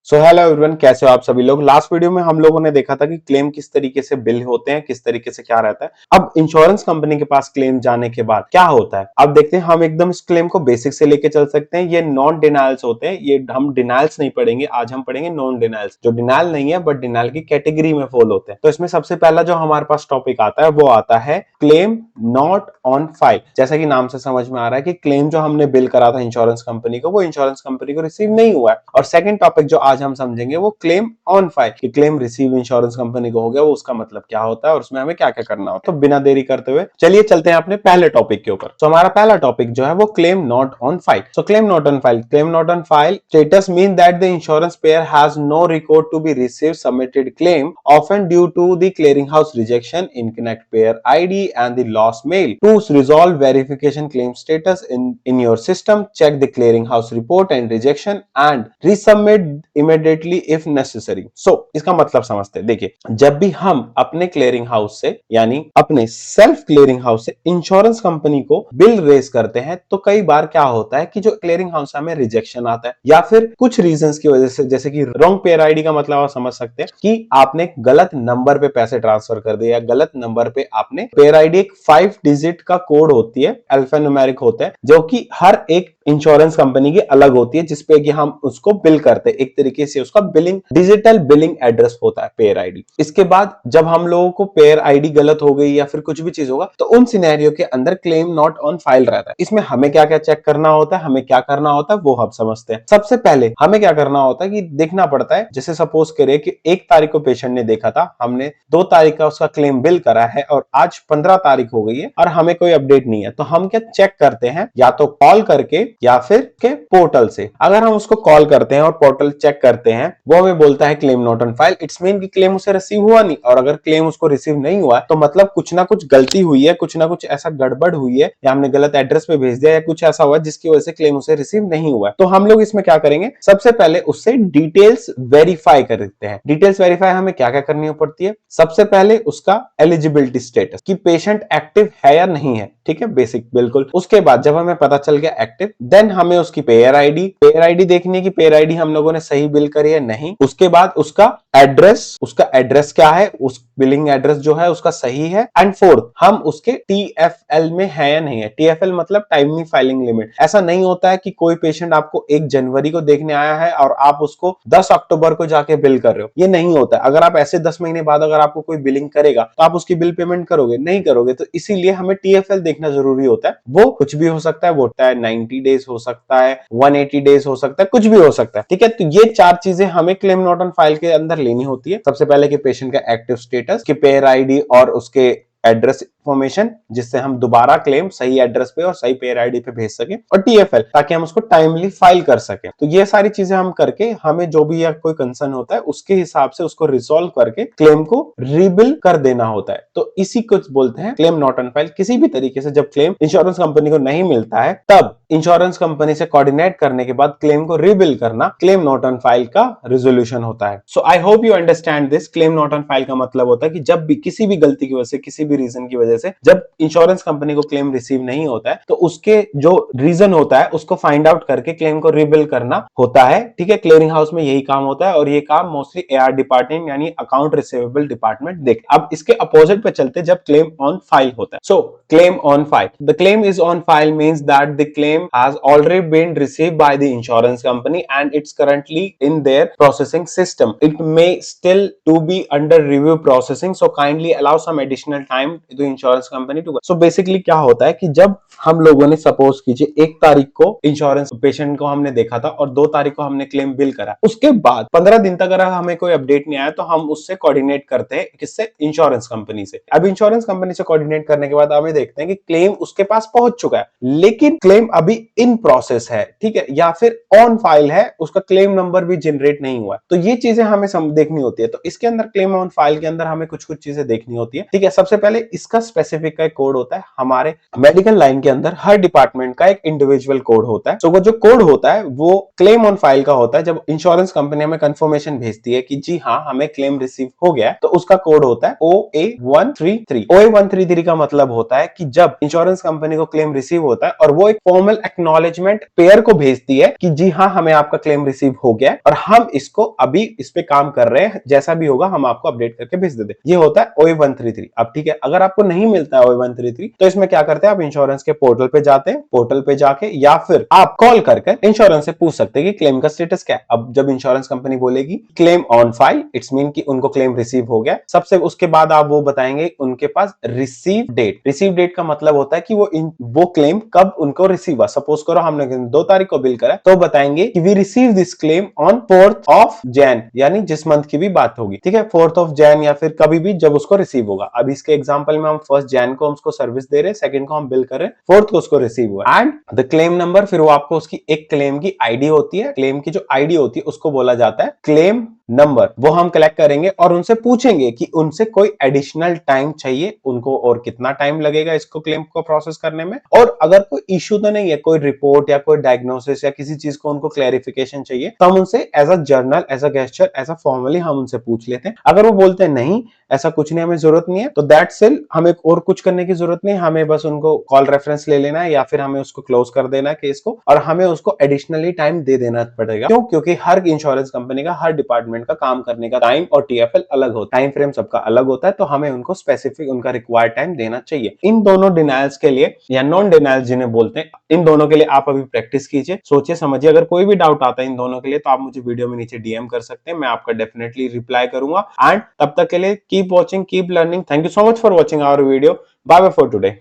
So hello everyone, कैसे हो आप सभी लोग। लास्ट वीडियो में हम लोगों ने देखा था कि क्लेम किस तरीके से बिल होते हैं, किस तरीके से क्या रहता है। अब इंश्योरेंस कंपनी के पास क्लेम जाने के बाद क्या होता है, अब देखते हैं। हम एकदम इस क्लेम को बेसिक से लेके चल सकते हैं। ये नॉन डिनायल्स होते हैं, ये हम डिनायल्स नहीं पढ़ेंगे आज, हम पढ़ेंगे नॉन डिनायल्स, जो डिनायल नहीं है बट डिनायल की कैटेगरी में फॉल होते हैं। तो इसमें सबसे पहला जो हमारे पास टॉपिक आता है वो आता है क्लेम नॉट ऑन फाइल। जैसा कि नाम से समझ में आ रहा है कि क्लेम जो हमने बिल करा था इंश्योरेंस कंपनी को, वो इंश्योरेंस कंपनी को रिसीव नहीं हुआ है। और सेकंड टॉपिक जो आज हम समझेंगे वो क्लेम ऑन फाइल, कि क्लेम रिसीव इंश्योरेंस कंपनी को हो गया, वो उसका मतलब क्या होता है और उसमें हमें क्या क्या करना होता है। तो बिना देरी करते हुए चलिए चलते हैं अपने पहले टॉपिक के ऊपर। तो हमारा पहला टॉपिक जो है वो claim not on file. So claim not on file, claim not on file status mean that the insurance payer has no record to be receive submitted claim often due to the clearinghouse rejection, incorrect payer ID and the lost mail. To resolve verification claim status in your system, check the clearinghouse report and rejection and resubmit immediately if necessary. So इसका मतलब समझते हैं। देखिए, जब भी हम अपने clearing house से यानी अपने सेल्फ क्लियरिंग हाउस से इंश्योरेंस कंपनी को बिल रेज करते हैं, तो कई बार क्या होता है कि जो क्लियरिंग हाउस हमें रिजेक्शन आता है या फिर कुछ रीजंस की वजह से, जैसे कि रॉन्ग पेयर आईडी का मतलब आप समझ सकते हैं कि आपने गलत नंबर पे पैसे ट्रांसफर कर दिया, गलत नंबर पे आपने पेयर आईडी, एक 5 डिजिट का कोड होती है, अल्फान्यूमेरिक होता है, जो कि हर एक इंश्योरेंस कंपनी की अलग होती है, जिसपे कि हम उसको बिल करते हैं। एक तरीके से उसका बिलिंग, डिजिटल बिलिंग एड्रेस होता है पेयर आईडी। इसके बाद जब हम लोगों को पेयर आईडी गलत हो गई या फिर कुछ भी चीज होगा, तो उन सिनेरियो के अंदर क्लेम नॉट ऑन फाइल रहता है। इसमें हमें क्या क्या चेक करना होता है, हमें क्या करना होता है, वो हम समझते हैं। सबसे पहले हमें क्या करना होता है कि देखना पड़ता है, जैसे सपोज करिए कि 1 तारीख को पेशेंट ने देखा था, हमने 2 तारीख का उसका क्लेम बिल करा है और आज 15 तारीख हो गई है और हमें कोई अपडेट नहीं है, तो हम क्या चेक करते हैं, या तो कॉल करके या फिर के पोर्टल से। अगर हम उसको कॉल करते हैं और पोर्टल चेक करते हैं, वो हमें बोलता है claim not on file, it's mean कि क्लेम उसे रिसीव हुआ नहीं। और अगर क्लेम उसको रिसीव नहीं हुआ तो मतलब कुछ ना कुछ गलती हुई है, कुछ ना कुछ ऐसा गड़बड़ हुई है, या हमने गलत एड्रेस पे भेज दिया, या कुछ ऐसा हुआ जिसकी वजह से क्लेम उसे रिसीव नहीं हुआ। तो हम लोग इसमें क्या करेंगे, सबसे पहले उससे डिटेल्स वेरीफाई करते हैं। डिटेल्स वेरीफाई हमें क्या क्या करनी पड़ती है, सबसे पहले उसका एलिजिबिलिटी स्टेटस, कि पेशेंट एक्टिव है या नहीं है, ठीक है, बेसिक बिल्कुल। उसके बाद जब हमें पता चल गया एक्टिव, देन हमें उसकी पेयर आईडी देखनी है कि पेयर आईडी हम लोगों ने सही बिल करी है नहीं। उसके बाद उसका एड्रेस क्या है, उस बिलिंग एड्रेस जो है उसका सही है। एंड फोर्थ, हम उसके टीएफएल में है या नहीं है। टीएफएल मतलब टाइमली फाइलिंग लिमिट। ऐसा नहीं होता है कि कोई पेशेंट आपको 1 जनवरी को देखने आया है और आप उसको 10 अक्टूबर को जाके बिल कर रहे हो, ये नहीं होता है। अगर आप ऐसे 10 महीने बाद अगर आपको कोई बिलिंग करेगा तो आप उसकी बिल पेमेंट करोगे, नहीं करोगे। तो इसीलिए हमें टीएफएल देखना जरूरी होता है। वो कुछ भी हो सकता है, वो 90 डेज हो सकता है, 180 डेज हो सकता है, कुछ भी हो सकता है, ठीक है। तो ये 4 चीजें हमें क्लेम नॉट ऑन फाइल के अंदर लेनी होती है। सबसे पहले कि पेशेंट का एक्टिव स्टेटस, कि पेयर आईडी और उसके एड्रेस इंफॉर्मेशन, जिससे हम दोबारा क्लेम सही एड्रेस पे और सही पेयर आईडी पे भेज सके, और टीएफएल, ताकि हम उसको टाइमली फाइल कर सके। तो ये सारी चीजें हम करके हमें जो भी कोई कंसर्न होता है उसके हिसाब से उसको रिजॉल्व करके क्लेम को रीबिल कर देना होता है। तो इसी को बोलते हैं क्लेम नॉट ऑन फाइल। किसी भी तरीके से जब क्लेम इंश्योरेंस कंपनी को नहीं मिलता है, तब इंश्योरेंस कंपनी से कोऑर्डिनेट करने के बाद क्लेम को रीबिल करना क्लेम नॉट ऑन फाइल का रेजोल्यूशन होता है। So I hope you understand this. Claim not on file का मतलब होता है कि जब भी किसी भी गलती की वजह से, किसी भी रीजन की वजह से जब इंश्योरेंस कंपनी को क्लेम रिसीव नहीं होता है, तो उसके जो रीजन होता है उसको फाइंड आउट करके क्लेम को रीबिल करना होता है, ठीक है। क्लियरिंग हाउस में यही काम होता है और ये काम मोस्टली एआर डिपार्टमेंट यानी अकाउंट रिसीवेबल डिपार्टमेंट देख। अब इसके अपोजिट पे चलते, जब क्लेम ऑन फाइल होता है। So claim on file, the claim is on file means that the claim has already been received by the insurance company and it's currently in their processing system. It may still to be under review processing, so kindly allow some additional time to insurance company to. So basically क्या होता है कि जब हम लोगों ने, suppose कीजिए 1 तारीख को इंश्योरेंस पेशेंट को हमने देखा था और 2 तारीख को हमने क्लेम बिल करा, उसके बाद 15 दिन तक अगर हमें कोई अपडेट नहीं आया तो हम उससे कोऑर्डिनेट करते हैं, किससे, इंश्योरेंस कंपनी से। अब इंश्योरेंस कंपनी से कोऑर्डिनेट करने के बाद हमें देखते हैं कि क्लेम उसके पास पहुंच चुका है, लेकिन क्लेम अभी इन प्रोसेस है, ठीक है, या फिर ऑन फाइल है, उसका क्लेम नंबर भी जनरेट नहीं हुआ। तो ये चीजें हमें देखनी होती है। तो इसके अंदर क्लेम ऑन फाइल के अंदर हमें कुछ कुछ चीजें देखनी होती है, ठीक है। सबसे पहले पहले इसका स्पेसिफिक का एक कोड होता है। हमारे मेडिकल लाइन के अंदर हर डिपार्टमेंट का एक इंडिविजुअल कोड होता है। वो जो कोड होता है वो क्लेम ऑन फाइल का होता है। जब इंश्योरेंस कंपनी हमें कंफर्मेशन भेजती है कि जी हाँ हमें क्लेम रिसीव हो गया है, तो उसका कोड होता है OA133। OA133 का मतलब होता है कि जब इंश्योरेंस कंपनी को क्लेम रिसीव होता है और वो एक फॉर्मल एक्नॉलेजमेंट पेयर को भेजती है कि जी हाँ हमें आपका क्लेम रिसीव हो गया है और हम इसको अभी इस पे काम कर रहे हैं, जैसा भी होगा हम आपको अपडेट करके भेज देते हैं। ये होता है OA133। अब ठीक है, अगर आपको नहीं मिलता है OA133 तो इसमें क्या करते हैं, आप इंश्योरेंस के पोर्टल पे जाते हैं, पोर्टल पे जाके या फिर आप कॉल करके इंश्योरेंस से पूछ सकते हैं कि क्लेम का स्टेटस क्या है। अब जब इंश्योरेंस कंपनी बोलेगी claim on file, it's mean कि उनको क्लेम रिसीव हो गया। सबसे उसके बाद आप वो बताएंगे उनके पास रिसीव डेट। रिसीव डेट का मतलब होता है कि वो क्लेम कब उनको रिसीव हुआ। सपोज करो हमने 2 तारीख को बिल करा तो बताएंगे कि we receive this claim on 4th of Jan, यानी जिस मंथ की भी बात होगी, ठीक है, 4th ऑफ जैन या फिर कभी भी जब उसको रिसीव होगा। अब इसके एग्जांपल में हम 1st जैन को उसको सर्विस दे रहे हैं, 2nd को हम बिल कर रहे हैं, 4th को उसको रिसीव हुआ एंड द क्लेम नंबर। फिर वो आपको उसकी एक क्लेम की आईडी होती है, क्लेम की जो आईडी होती है उसको बोला जाता है क्लेम नंबर। वो हम कलेक्ट करेंगे और उनसे पूछेंगे कि उनसे कोई एडिशनल टाइम चाहिए उनको और कितना टाइम लगेगा इसको क्लेम को प्रोसेस करने में, और अगर कोई इश्यू तो नहीं है, कोई रिपोर्ट या कोई डायग्नोसिस या किसी चीज को उनको क्लैरिफिकेशन चाहिए, तो हम उनसे as a journal, as a gesture, as a formally हम उनसे पूछ लेते हैं। अगर वो बोलते हैं नहीं ऐसा कुछ नहीं, हमें जरूरत नहीं है, तो दैट्स इट, हमें और कुछ करने की जरूरत नहीं, हमें बस उनको कॉल रेफरेंस ले लेना है या फिर हमें उसको क्लोज कर देना है केस को, और हमें उसको एडिशनली टाइम दे देना पड़ेगा। क्यों? क्योंकि हर इंश्योरेंस कंपनी का, हर डिपार्टमेंट का काम करने का टाइम और TFL अलग होता है, टाइम फ्रेम सबका अलग होता है, तो हमें उनको स्पेसिफिक उनका रिक्वायर्ड टाइम देना चाहिए। इन दोनों डिनायल्स के लिए या नॉन डिनायल्स जिन्हें बोलते हैं, इन दोनों के लिए आप अभी प्रैक्टिस कीजिए, सोचिए समझिए। अगर कोई भी डाउट आता है इन दोनों के लिए तो आप मुझे वीडियो में नीचे DM कर सकते हैं, मैं आपका डेफिनेटली रिप्लाई करूंगा। एंड तब तक के लिए keep watching, keep learning. Thank you so much for watching our video. Bye bye for today.